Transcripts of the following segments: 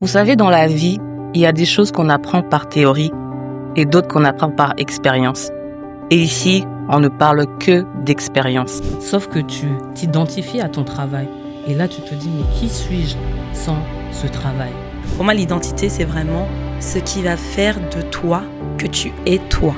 Vous savez, dans la vie, il y a des choses qu'on apprend par théorie et d'autres qu'on apprend par expérience. Et ici, on ne parle que d'expérience. Sauf que tu t'identifies à ton travail. Et là, tu te dis, mais qui suis-je sans ce travail ? Pour moi, l'identité, c'est vraiment ce qui va faire de toi que tu es toi.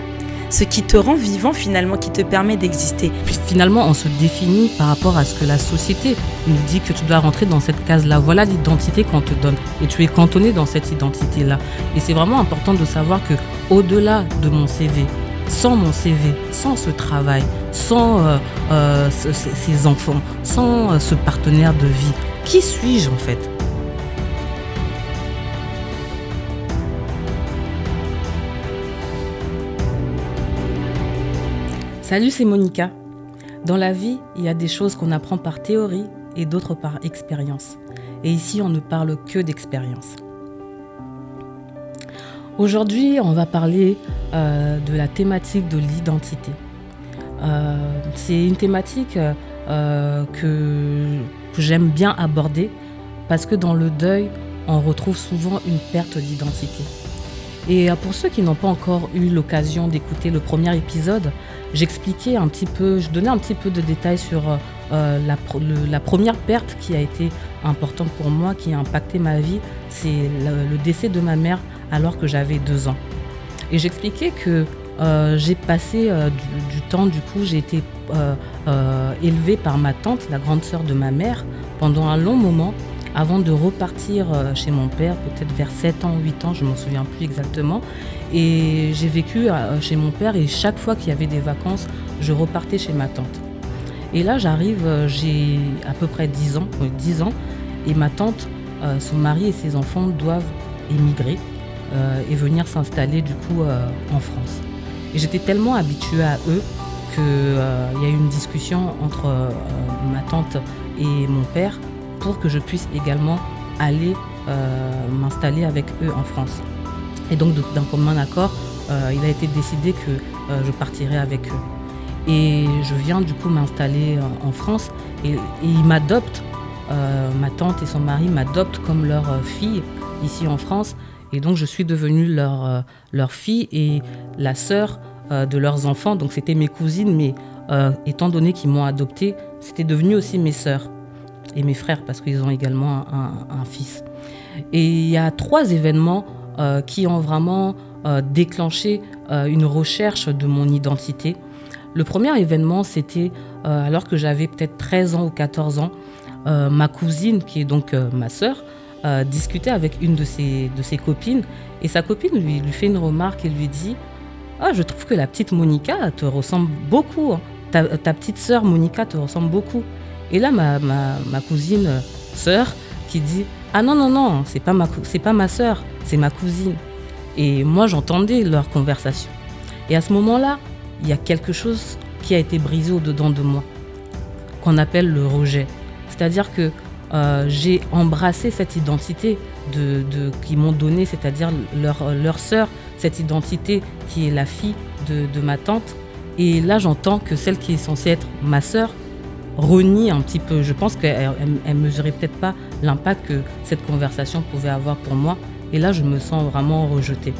Ce qui te rend vivant finalement, qui te permet d'exister. Puis finalement, on se définit par rapport à ce que la société nous dit que tu dois rentrer dans cette case-là. Voilà l'identité qu'on te donne. Et tu es cantonné dans cette identité-là. Et c'est vraiment important de savoir que au-delà de mon CV, sans mon CV, sans ce travail, sans ces enfants, sans ce partenaire de vie, qui suis-je en fait ? Salut, c'est Monica. Dans la vie, il y a des choses qu'on apprend par théorie et d'autres par expérience. Et ici, on ne parle que d'expérience. Aujourd'hui, on va parler de la thématique de l'identité. C'est une thématique que j'aime bien aborder parce que dans le deuil, on retrouve souvent une perte d'identité. Et pour ceux qui n'ont pas encore eu l'occasion d'écouter le premier épisode, j'expliquais un petit peu, je donnais un petit peu de détails sur la première perte qui a été importante pour moi, qui a impacté ma vie, c'est le décès de ma mère alors que j'avais 2 ans. Et j'expliquais que j'ai passé du temps, du coup, j'ai été élevée par ma tante, la grande sœur de ma mère, pendant un long moment, avant de repartir chez mon père, peut-être vers 7 ans, 8 ans, je ne m'en souviens plus exactement. Et j'ai vécu chez mon père et chaque fois qu'il y avait des vacances, je repartais chez ma tante. Et là, j'arrive, j'ai à peu près 10 ans, et ma tante, son mari et ses enfants doivent émigrer et venir s'installer du coup en France. Et j'étais tellement habituée à eux qu'il y a eu une discussion entre ma tante et mon père pour que je puisse également aller m'installer avec eux en France. Et donc d'un commun accord, il a été décidé que je partirais avec eux. Et je viens du coup m'installer en France et ils m'adoptent, ma tante et son mari m'adoptent comme leur fille ici en France. Et donc je suis devenue leur fille et la sœur de leurs enfants. Donc c'était mes cousines, mais étant donné qu'ils m'ont adoptée, c'était devenu aussi mes sœurs. Et mes frères, parce qu'ils ont également un fils. Et il y a 3 événements qui ont vraiment déclenché une recherche de mon identité. Le premier événement, c'était alors que j'avais peut-être 13 ans ou 14 ans, ma cousine, qui est donc ma sœur, discutait avec une de ses copines. Et sa copine lui fait une remarque et lui dit « Ah, je trouve que la petite Monica te ressemble beaucoup. Hein. Ta petite sœur Monica te ressemble beaucoup. » Et là, ma cousine sœur qui dit « Ah non, c'est pas ma sœur, c'est ma cousine. » Et moi, j'entendais leur conversation. Et à ce moment-là, il y a quelque chose qui a été brisé au-dedans de moi, qu'on appelle le rejet. C'est-à-dire que j'ai embrassé cette identité qu'ils m'ont donnée, c'est-à-dire leur sœur, cette identité qui est la fille de ma tante. Et là, j'entends que celle qui est censée être ma sœur renie un petit peu. Je pense qu'elle ne mesurait peut-être pas l'impact que cette conversation pouvait avoir pour moi. Et là, je me sens vraiment rejetée.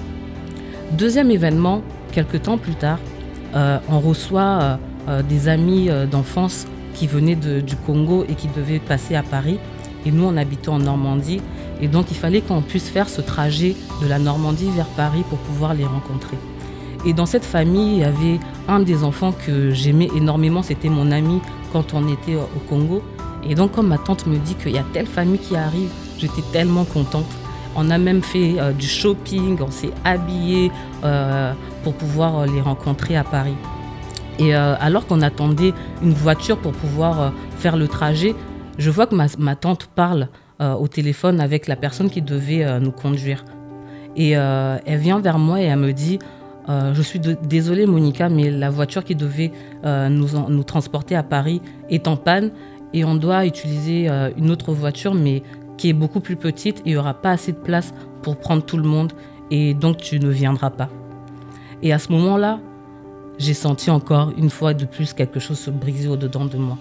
Deuxième événement, quelques temps plus tard, on reçoit des amis d'enfance qui venaient du Congo et qui devaient passer à Paris. Et nous, on habitait en Normandie. Et donc, il fallait qu'on puisse faire ce trajet de la Normandie vers Paris pour pouvoir les rencontrer. Et dans cette famille, il y avait un des enfants que j'aimais énormément. C'était mon ami quand on était au Congo. Et donc, comme ma tante me dit qu'il y a telle famille qui arrive, j'étais tellement contente. On a même fait du shopping, on s'est habillés pour pouvoir les rencontrer à Paris. Et alors qu'on attendait une voiture pour pouvoir faire le trajet, je vois que ma tante parle au téléphone avec la personne qui devait nous conduire. Et elle vient vers moi et elle me dit « Je suis désolée Monica, mais la voiture qui devait nous transporter à Paris est en panne et on doit utiliser une autre voiture, mais qui est beaucoup plus petite et il n'y aura pas assez de place pour prendre tout le monde et donc tu ne viendras pas. » Et à ce moment-là, j'ai senti encore une fois de plus quelque chose se briser au-dedans de moi.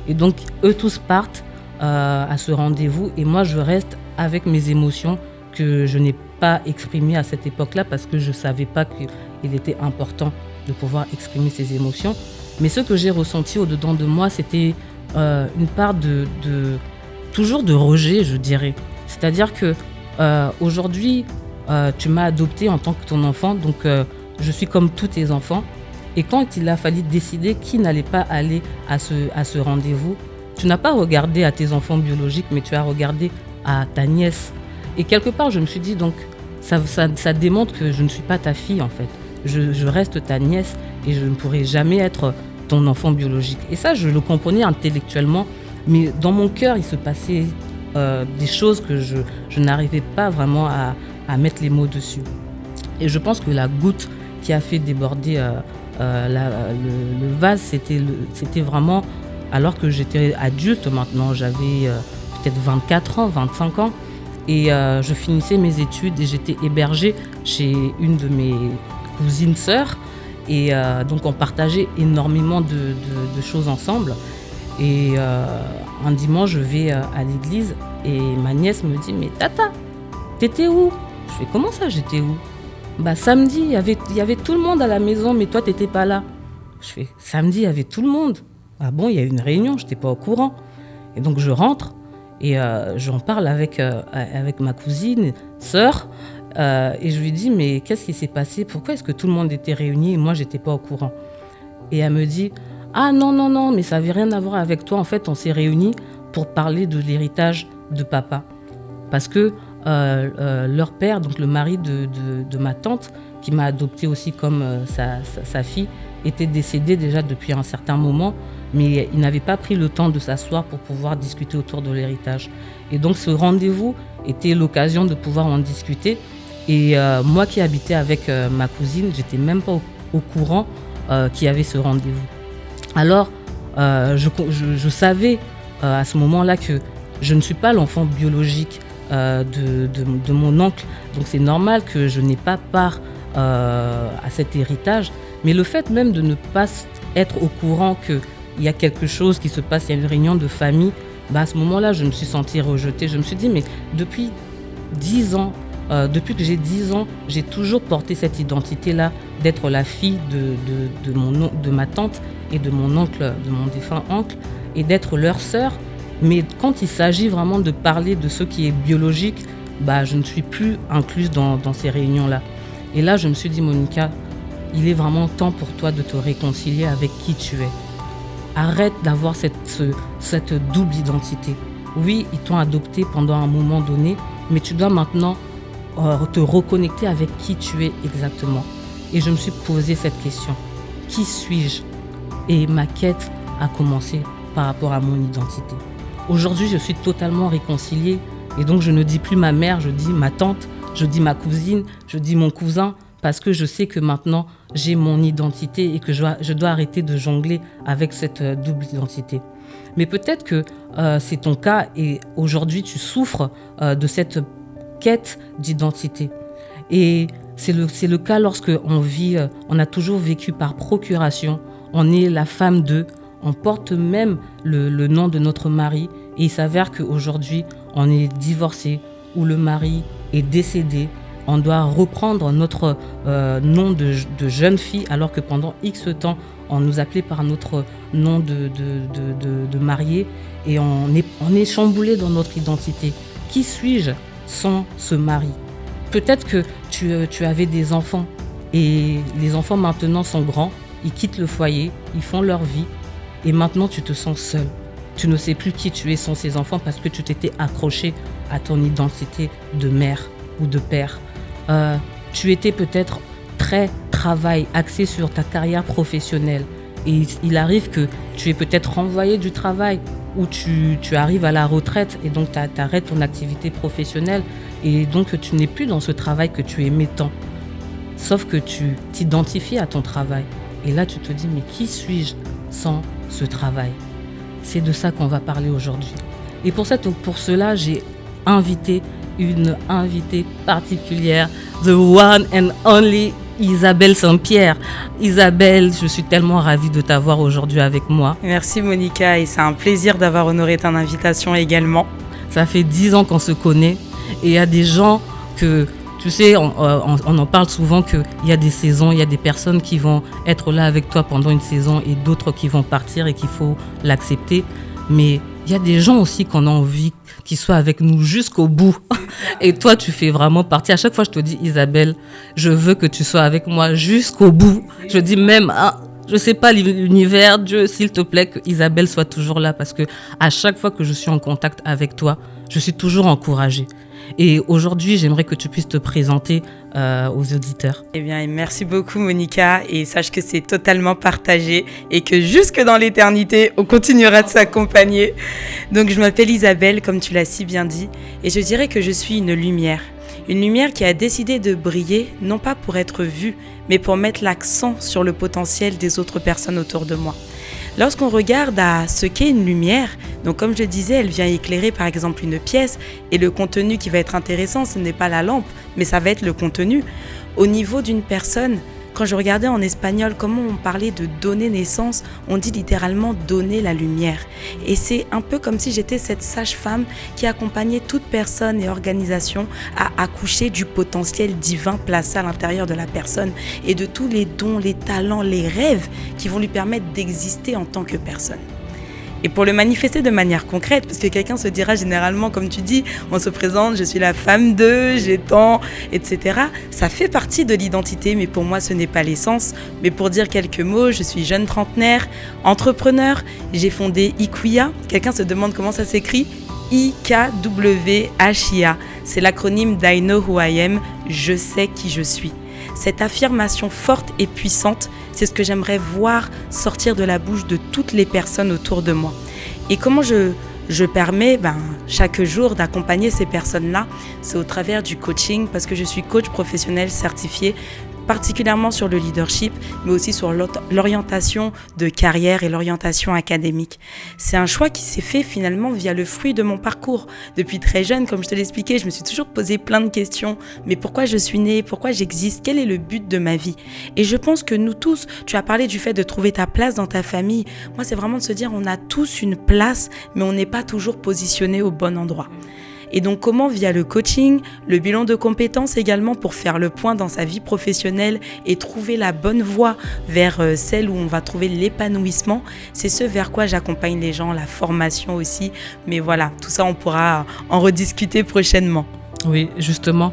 Et donc, eux tous partent à ce rendez-vous et moi, je reste avec mes émotions que je n'ai pas exprimées à cette époque-là parce que je ne savais pas qu'il était important de pouvoir exprimer ses émotions. Mais ce que j'ai ressenti au-dedans de moi, c'était une part toujours de rejet, je dirais. C'est-à-dire que aujourd'hui, tu m'as adopté en tant que ton enfant, donc je suis comme tous tes enfants. Et quand il a fallu décider qui n'allait pas aller à ce rendez-vous, tu n'as pas regardé à tes enfants biologiques, mais tu as regardé à ta nièce. Et quelque part, je me suis dit, donc, ça démontre que je ne suis pas ta fille, en fait. Je reste ta nièce et je ne pourrai jamais être ton enfant biologique. Et ça, je le comprenais intellectuellement, mais dans mon cœur, il se passait des choses que je n'arrivais pas vraiment à mettre les mots dessus. Et je pense que la goutte qui a fait déborder le vase, c'était vraiment, alors que j'étais adulte maintenant, j'avais peut-être 24 ans, 25 ans, et je finissais mes études et j'étais hébergée chez une de mes cousines sœurs, et donc on partageait énormément de choses ensemble. Et un dimanche, je vais à l'église et ma nièce me dit « Mais tata, t'étais où ?» Je fais « Comment ça, j'étais où ?» Bah samedi, il y avait tout le monde à la maison, mais toi, t'étais pas là. Je fais « Samedi, il y avait tout le monde. » Ah bon, il y a eu une réunion, je n'étais pas au courant. Et donc je rentre et j'en parle avec ma cousine, sœur, et je lui dis « Mais qu'est-ce qui s'est passé? Pourquoi est-ce que tout le monde était réuni et moi, j'étais pas au courant ?» Et elle me dit « Ah non, mais ça n'avait rien à voir avec toi. En fait, on s'est réunis pour parler de l'héritage de papa. » Parce que leur père, donc le mari de ma tante, qui m'a adoptée aussi comme sa fille, était décédé déjà depuis un certain moment, mais il n'avait pas pris le temps de s'asseoir pour pouvoir discuter autour de l'héritage. Et donc ce rendez-vous était l'occasion de pouvoir en discuter. Et moi qui habitais avec ma cousine, j'étais même pas au courant qu'il y avait ce rendez-vous. Alors, je savais à ce moment-là que je ne suis pas l'enfant biologique de mon oncle. Donc c'est normal que je n'ai pas part à cet héritage. Mais le fait même de ne pas être au courant qu'il y a quelque chose qui se passe, il y a une réunion de famille, à ce moment-là, je me suis sentie rejetée. Je me suis dit, mais depuis 10 ans, depuis que j'ai 10 ans, j'ai toujours porté cette identité-là d'être la fille de ma tante et de mon oncle, de mon défunt oncle, et d'être leur sœur. Mais quand il s'agit vraiment de parler de ce qui est biologique, je ne suis plus incluse dans ces réunions-là. Et là, je me suis dit, Monica, il est vraiment temps pour toi de te réconcilier avec qui tu es. Arrête d'avoir cette double identité. Oui, ils t'ont adopté pendant un moment donné, mais tu dois maintenant te reconnecter avec qui tu es exactement. Et je me suis posé cette question. Qui suis-je? Et ma quête a commencé par rapport à mon identité. Aujourd'hui, je suis totalement réconciliée. Et donc, je ne dis plus ma mère, je dis ma tante, je dis ma cousine, je dis mon cousin, parce que je sais que maintenant, j'ai mon identité et que je dois arrêter de jongler avec cette double identité. Mais peut-être que c'est ton cas et aujourd'hui, tu souffres de cette quête d'identité. Et c'est le cas lorsque on a toujours vécu par procuration, on est la femme d'eux, on porte même le nom de notre mari et il s'avère qu'aujourd'hui, on est divorcé ou le mari est décédé. On doit reprendre notre nom de jeune fille alors que pendant X temps, on nous appelait par notre nom de mariée et on est chamboulé dans notre identité. Qui suis-je sans ce mari? Peut-être que tu avais des enfants et les enfants maintenant sont grands, ils quittent le foyer, ils font leur vie et maintenant tu te sens seule. Tu ne sais plus qui tu es sans ces enfants parce que tu t'étais accroché à ton identité de mère ou de père. Tu étais peut-être très travail, axé sur ta carrière professionnelle. Et il arrive que tu es peut-être renvoyé du travail ou tu arrives à la retraite et donc tu arrêtes ton activité professionnelle et donc tu n'es plus dans ce travail que tu aimais tant. Sauf que tu t'identifies à ton travail. Et là, tu te dis, mais qui suis-je sans ce travail? C'est de ça qu'on va parler aujourd'hui. Et pour cela, j'ai invité une invitée particulière, the one and only Isabelle Saint-Pierre. Isabelle, je suis tellement ravie de t'avoir aujourd'hui avec moi. Merci Monica et c'est un plaisir d'avoir honoré ton invitation également. Ça fait 10 ans qu'on se connaît et il y a des gens que, tu sais, on en parle souvent qu'il y a des saisons, il y a des personnes qui vont être là avec toi pendant une saison et d'autres qui vont partir et qu'il faut l'accepter. Mais il y a des gens aussi qu'on a envie qu'ils soient avec nous jusqu'au bout. Et toi, tu fais vraiment partie. À chaque fois, je te dis, Isabelle, je veux que tu sois avec moi jusqu'au bout. Je dis même, je sais pas, l'univers, Dieu, s'il te plaît, que Isabelle soit toujours là. Parce que à chaque fois que je suis en contact avec toi, je suis toujours encouragée. Et aujourd'hui, j'aimerais que tu puisses te présenter aux auditeurs. Eh bien, merci beaucoup Monica, et sache que c'est totalement partagé et que jusque dans l'éternité, on continuera de s'accompagner. Donc, je m'appelle Isabelle, comme tu l'as si bien dit, et je dirais que je suis une lumière qui a décidé de briller, non pas pour être vue, mais pour mettre l'accent sur le potentiel des autres personnes autour de moi. Lorsqu'on regarde à ce qu'est une lumière, donc comme je disais, elle vient éclairer par exemple une pièce, et le contenu qui va être intéressant, ce n'est pas la lampe, mais ça va être le contenu. Au niveau d'une personne, quand je regardais en espagnol comment on parlait de donner naissance, on dit littéralement donner la lumière. Et c'est un peu comme si j'étais cette sage-femme qui accompagnait toute personne et organisation à accoucher du potentiel divin placé à l'intérieur de la personne et de tous les dons, les talents, les rêves qui vont lui permettre d'exister en tant que personne. Et pour le manifester de manière concrète, parce que quelqu'un se dira généralement, comme tu dis, on se présente, je suis la femme de, j'ai tant, etc. Ça fait partie de l'identité, mais pour moi, ce n'est pas l'essence. Mais pour dire quelques mots, je suis jeune trentenaire, entrepreneur, j'ai fondé Ikwia. Quelqu'un se demande comment ça s'écrit ? IKWHIA. C'est l'acronyme d'I Know Who I Am, je sais qui je suis. Cette affirmation forte et puissante, c'est ce que j'aimerais voir sortir de la bouche de toutes les personnes autour de moi. Et comment je permets chaque jour d'accompagner ces personnes-là, c'est au travers du coaching, parce que je suis coach professionnel certifié, particulièrement sur le leadership, mais aussi sur l'orientation de carrière et l'orientation académique. C'est un choix qui s'est fait finalement via le fruit de mon parcours. Depuis très jeune, comme je te l'expliquais, je me suis toujours posé plein de questions. Mais pourquoi je suis née ? Pourquoi j'existe ? Quel est le but de ma vie ? Et je pense que nous tous, tu as parlé du fait de trouver ta place dans ta famille. Moi, c'est vraiment de se dire on a tous une place, mais on n'est pas toujours positionné au bon endroit. Et donc comment via le coaching, le bilan de compétences également pour faire le point dans sa vie professionnelle et trouver la bonne voie vers celle où on va trouver l'épanouissement, c'est ce vers quoi j'accompagne les gens, la formation aussi. Mais voilà, tout ça on pourra en rediscuter prochainement. Oui, justement,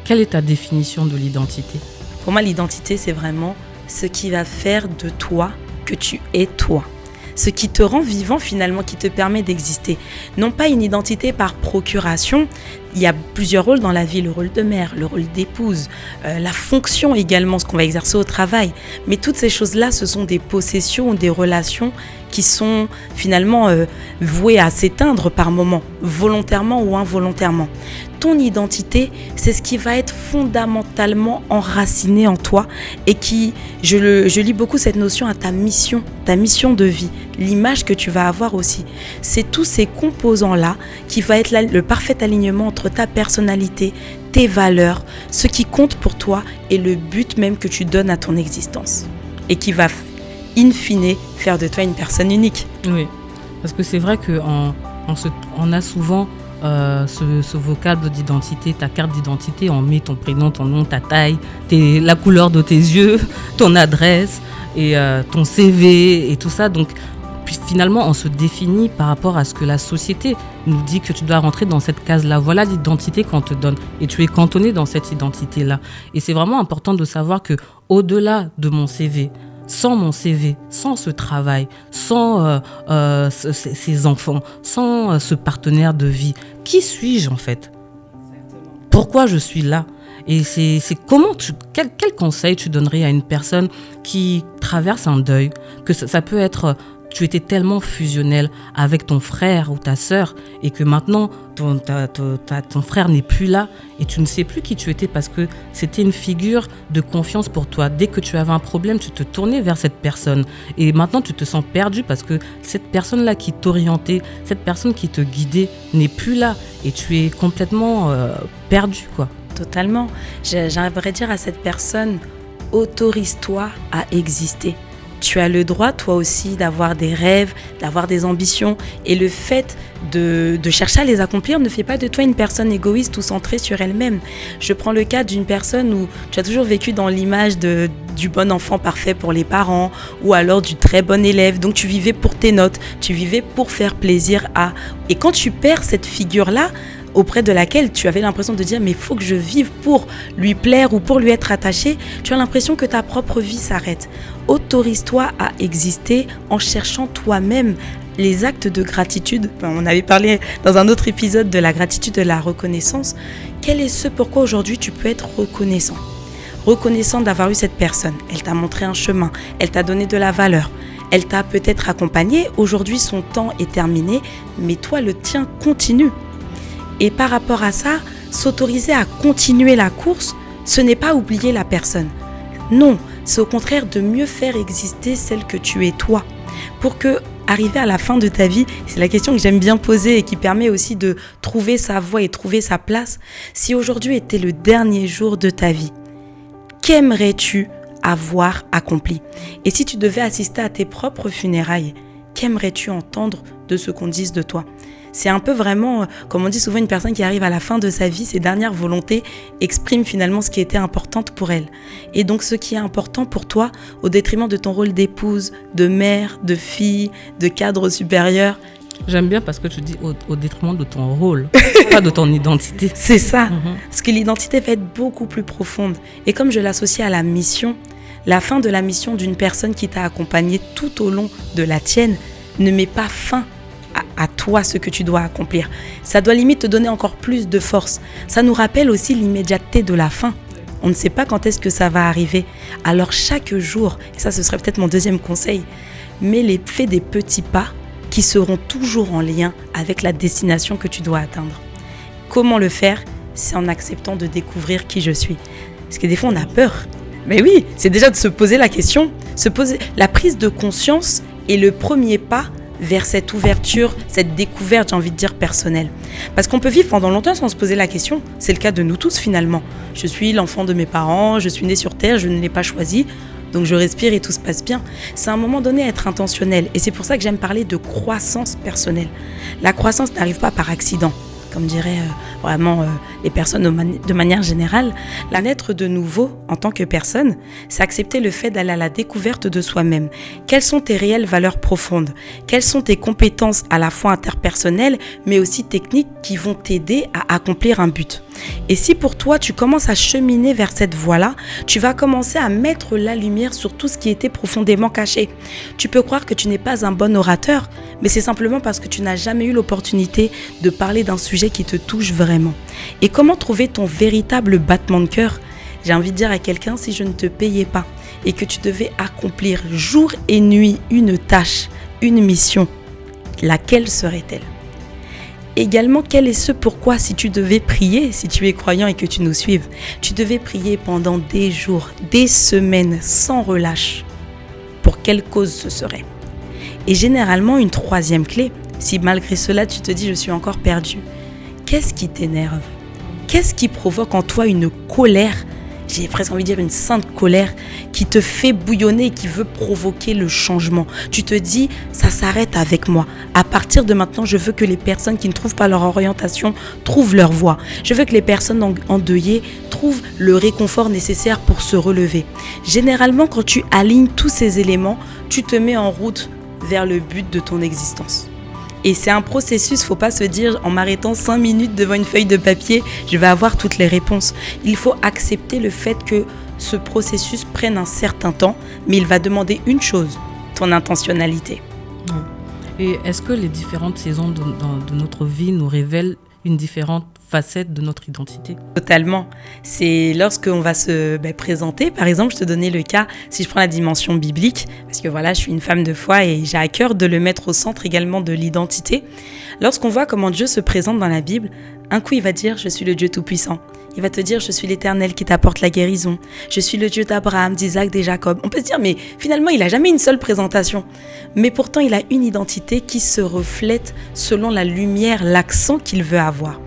quelle est ta définition de l'identité ? Pour moi, l'identité, c'est vraiment ce qui va faire de toi que tu es toi. Ce qui te rend vivant finalement, qui te permet d'exister. Non pas une identité par procuration, il y a plusieurs rôles dans la vie, le rôle de mère, le rôle d'épouse, la fonction également, ce qu'on va exercer au travail. Mais toutes ces choses-là, ce sont des possessions ou des relations qui sont finalement vouées à s'éteindre par moments, volontairement ou involontairement. Ton identité, c'est ce qui va être fondamentalement enraciné en toi et qui, je lis beaucoup cette notion à ta mission de vie, l'image que tu vas avoir aussi. C'est tous ces composants-là qui va être le parfait alignement entre ta personnalité, tes valeurs, ce qui compte pour toi et le but même que tu donnes à ton existence. Et qui va, in fine, faire de toi une personne unique. Oui, parce que c'est vrai qu'on a souvent ce vocable d'identité, ta carte d'identité, on met ton prénom, ton nom, ta taille, la couleur de tes yeux, ton adresse et ton CV et tout ça. Donc puis finalement, on se définit par rapport à ce que la société nous dit que tu dois rentrer dans cette case-là. Voilà l'identité qu'on te donne et tu es cantonné dans cette identité-là. Et c'est vraiment important de savoir que au-delà de mon CV, sans mon CV, sans ce travail, sans ces enfants, sans ce partenaire de vie, qui suis-je en fait ? Pourquoi je suis là ? Et c'est comment quel conseil tu donnerais à une personne qui traverse un deuil, que ça peut être tu étais tellement fusionnel avec ton frère ou ta sœur et que maintenant ton frère n'est plus là et tu ne sais plus qui tu étais parce que c'était une figure de confiance pour toi. Dès que tu avais un problème, tu te tournais vers cette personne et maintenant tu te sens perdu parce que cette personne-là qui t'orientait, cette personne qui te guidait n'est plus là et tu es complètement perdu, quoi. Totalement. J'aimerais dire à cette personne, autorise-toi à exister. Tu as le droit, toi aussi, d'avoir des rêves, d'avoir des ambitions. Et le fait de chercher à les accomplir ne fait pas de toi une personne égoïste ou centrée sur elle-même. Je prends le cas d'une personne où tu as toujours vécu dans l'image du bon enfant parfait pour les parents ou alors du très bon élève. Donc tu vivais pour tes notes, tu vivais pour faire plaisir à... Et quand tu perds cette figure-là, auprès de laquelle tu avais l'impression de dire mais il faut que je vive pour lui plaire ou pour lui être attaché, tu as l'impression que ta propre vie s'arrête. Autorise-toi à exister en cherchant toi-même les actes de gratitude. On avait parlé dans un autre épisode de la gratitude, de la reconnaissance. Quel est ce pourquoi aujourd'hui tu peux être reconnaissant ? Reconnaissant d'avoir eu cette personne. Elle t'a montré un chemin, elle t'a donné de la valeur, elle t'a peut-être accompagné. Aujourd'hui son temps est terminé, mais toi le tien continue. Et par rapport à ça, s'autoriser à continuer la course, ce n'est pas oublier la personne. Non, c'est au contraire de mieux faire exister celle que tu es toi. Pour que, arriver à la fin de ta vie, c'est la question que j'aime bien poser et qui permet aussi de trouver sa voie et trouver sa place. Si aujourd'hui était le dernier jour de ta vie, qu'aimerais-tu avoir accompli ? Et si tu devais assister à tes propres funérailles, qu'aimerais-tu entendre de ce qu'on dise de toi ? C'est un peu vraiment, comme on dit souvent, une personne qui arrive à la fin de sa vie, ses dernières volontés expriment finalement ce qui était important pour elle. Et donc ce qui est important pour toi, au détriment de ton rôle d'épouse, de mère, de fille, de cadre supérieur. J'aime bien parce que tu dis au détriment de ton rôle, pas de ton identité. C'est ça, parce que l'identité va être beaucoup plus profonde. Et comme je l'associe à la mission, la fin de la mission d'une personne qui t'a accompagné tout au long de la tienne ne met pas fin à toi ce que tu dois accomplir. Ça doit limite te donner encore plus de force. Ça nous rappelle aussi l'immédiateté de la fin. On ne sait pas quand est-ce que ça va arriver. Alors chaque jour, et ça ce serait peut-être mon deuxième conseil, fais des petits pas qui seront toujours en lien avec la destination que tu dois atteindre. Comment le faire ? C'est en acceptant de découvrir qui je suis. Parce que des fois on a peur. Mais oui, c'est déjà de se poser la question. La prise de conscience est le premier pas vers cette ouverture, cette découverte, j'ai envie de dire, personnelle. Parce qu'on peut vivre pendant longtemps sans se poser la question. C'est le cas de nous tous, finalement. Je suis l'enfant de mes parents, je suis née sur Terre, je ne l'ai pas choisi, donc je respire et tout se passe bien. C'est à un moment donné être intentionnel. Et c'est pour ça que j'aime parler de croissance personnelle. La croissance n'arrive pas par accident, comme diraient vraiment les personnes de manière générale. La naître de nouveau en tant que personne, c'est accepter le fait d'aller à la découverte de soi-même. Quelles sont tes réelles valeurs profondes ? Quelles sont tes compétences à la fois interpersonnelles, mais aussi techniques qui vont t'aider à accomplir un but ? Et si pour toi, tu commences à cheminer vers cette voie-là, tu vas commencer à mettre la lumière sur tout ce qui était profondément caché. Tu peux croire que tu n'es pas un bon orateur, mais c'est simplement parce que tu n'as jamais eu l'opportunité de parler d'un sujet qui te touche vraiment. Et comment trouver ton véritable battement de cœur ? J'ai envie de dire à quelqu'un, si je ne te payais pas et que tu devais accomplir jour et nuit une tâche, une mission, laquelle serait-elle ? Également, quel est ce pourquoi, si tu devais prier, si tu es croyant et que tu nous suives, tu devais prier pendant des jours, des semaines, sans relâche, pour quelle cause ce serait ? Et généralement, une troisième clé, si malgré cela tu te dis je suis encore perdu, qu'est-ce qui t'énerve ? Qu'est-ce qui provoque en toi une colère ? J'ai presque envie de dire une sainte colère qui te fait bouillonner et qui veut provoquer le changement. Tu te dis, ça s'arrête avec moi. À partir de maintenant, je veux que les personnes qui ne trouvent pas leur orientation trouvent leur voie. Je veux que les personnes endeuillées trouvent le réconfort nécessaire pour se relever. Généralement, quand tu alignes tous ces éléments, tu te mets en route vers le but de ton existence. Et c'est un processus, faut pas se dire en m'arrêtant 5 minutes devant une feuille de papier, je vais avoir toutes les réponses. Il faut accepter le fait que ce processus prenne un certain temps, mais il va demander une chose, ton intentionnalité. Et est-ce que les différentes saisons de notre vie nous révèlent une différente facette de notre identité ? Totalement. C'est lorsqu'on va se présenter, par exemple, je te donnais le cas, si je prends la dimension biblique, parce que voilà, je suis une femme de foi et j'ai à cœur de le mettre au centre également de l'identité. Lorsqu'on voit comment Dieu se présente dans la Bible, un coup il va dire « Je suis le Dieu Tout-Puissant ». Il va te dire « Je suis l'Éternel qui t'apporte la guérison. Je suis le Dieu d'Abraham, d'Isaac, de Jacob. » On peut se dire, mais finalement, il n'a jamais une seule présentation. Mais pourtant, il a une identité qui se reflète selon la lumière, l'accent qu'il veut avoir.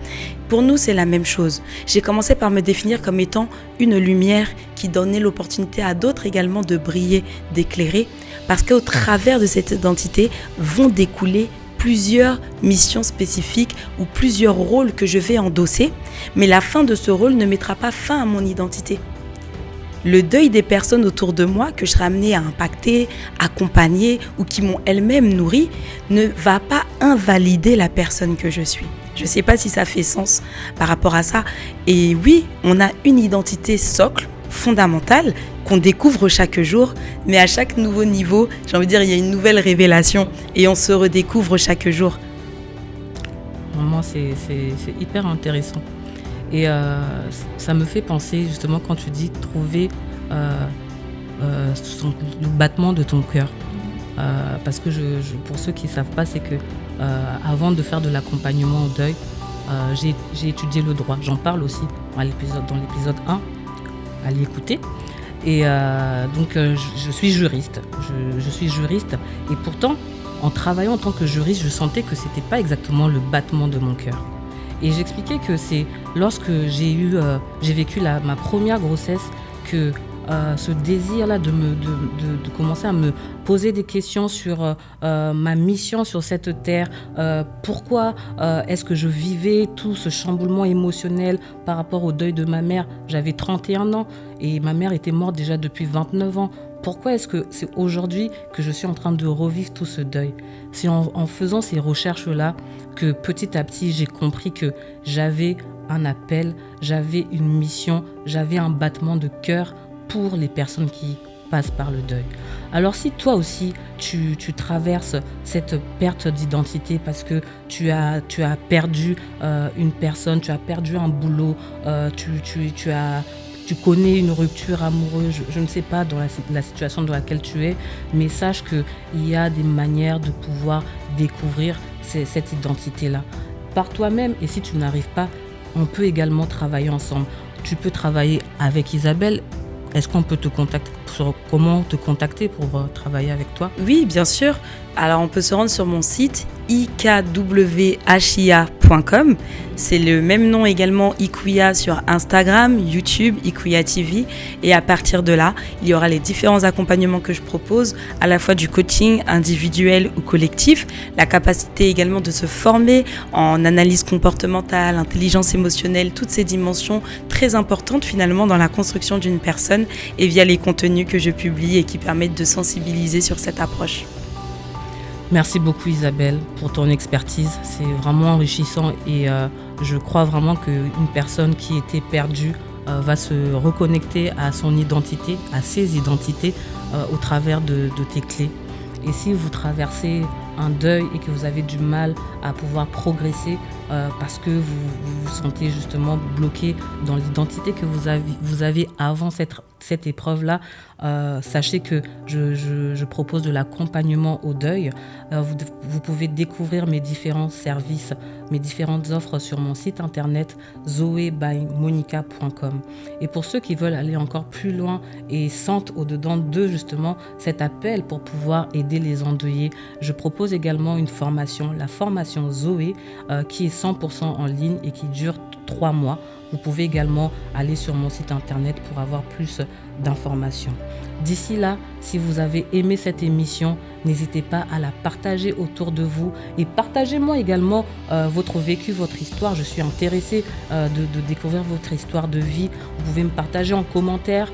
Pour nous, c'est la même chose. J'ai commencé par me définir comme étant une lumière qui donnait l'opportunité à d'autres également de briller, d'éclairer, parce qu'au travers de cette identité vont découler plusieurs missions spécifiques ou plusieurs rôles que je vais endosser, mais la fin de ce rôle ne mettra pas fin à mon identité. Le deuil des personnes autour de moi que je serai amenée à impacter, accompagner ou qui m'ont elles-mêmes nourri ne va pas invalider la personne que je suis. Je ne sais pas si ça fait sens par rapport à ça. Et oui, on a une identité socle, fondamentale, qu'on découvre chaque jour, mais à chaque nouveau niveau, j'ai envie de dire, il y a une nouvelle révélation et on se redécouvre chaque jour. Vraiment, c'est hyper intéressant. Et ça me fait penser, justement, quand tu dis trouver le battement de ton cœur. Parce que pour ceux qui ne savent pas, c'est que avant de faire de l'accompagnement au deuil, j'ai étudié le droit. J'en parle aussi dans l'épisode 1, à l'écouter. Et donc, je suis juriste. Je suis juriste. Et pourtant, en travaillant en tant que juriste, je sentais que ce n'était pas exactement le battement de mon cœur. Et j'expliquais que c'est lorsque j'ai vécu ma première grossesse que ce désir-là de commencer à me poser des questions sur ma mission sur cette terre, pourquoi est-ce que je vivais tout ce chamboulement émotionnel par rapport au deuil de ma mère. J'avais 31 ans et ma mère était morte déjà depuis 29 ans. Pourquoi est-ce que c'est aujourd'hui que je suis en train de revivre tout ce deuil ? C'est en faisant ces recherches-là que petit à petit, j'ai compris que j'avais un appel, j'avais une mission, j'avais un battement de cœur pour les personnes qui passent par le deuil. Alors si toi aussi, tu traverses cette perte d'identité parce que tu as perdu une personne, tu as perdu un boulot, tu connais une rupture amoureuse, je ne sais pas dans la situation dans laquelle tu es, mais sache qu'il y a des manières de pouvoir découvrir cette identité-là par toi-même. Et si tu n'arrives pas, on peut également travailler ensemble. Tu peux travailler avec Isabelle. Est-ce qu'on peut te contacter comment te contacter pour travailler avec toi ? Oui, bien sûr. Alors, on peut se rendre sur mon site ikwhia.com. C'est le même nom également, Ikwhia, sur Instagram, YouTube, Ikwhia TV. Et à partir de là, il y aura les différents accompagnements que je propose, à la fois du coaching individuel ou collectif, la capacité également de se former en analyse comportementale, intelligence émotionnelle, toutes ces dimensions très importantes finalement dans la construction d'une personne et via les contenus que je publie et qui permettent de sensibiliser sur cette approche. Merci beaucoup Isabelle pour ton expertise, c'est vraiment enrichissant et je crois vraiment qu'une personne qui était perdue va se reconnecter à son identité, à ses identités au travers de tes clés. Et si vous traversez un deuil et que vous avez du mal à pouvoir progresser parce que vous vous sentez justement bloqué dans l'identité que vous avez avant cette épreuve-là, sachez que je propose de l'accompagnement au deuil. Vous pouvez découvrir mes différents services, mes différentes offres sur mon site internet zoebymonica.com. Et pour ceux qui veulent aller encore plus loin et sentent au-dedans d'eux justement cet appel pour pouvoir aider les endeuillés, je propose également une formation, la formation Zoé, qui est 100% en ligne et qui dure 3 mois. Vous pouvez également aller sur mon site internet pour avoir plus d'informations. D'ici là, si vous avez aimé cette émission, n'hésitez pas à la partager autour de vous et partagez-moi également votre vécu, votre histoire. Je suis intéressée de découvrir votre histoire de vie. Vous pouvez me partager en commentaire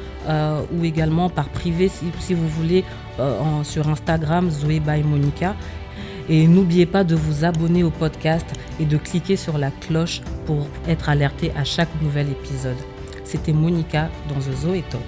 ou également par privé si vous voulez sur Instagram, Zoé by Monica. Et n'oubliez pas de vous abonner au podcast et de cliquer sur la cloche pour être alerté à chaque nouvel épisode. C'était Monica dans The Zoé Talk.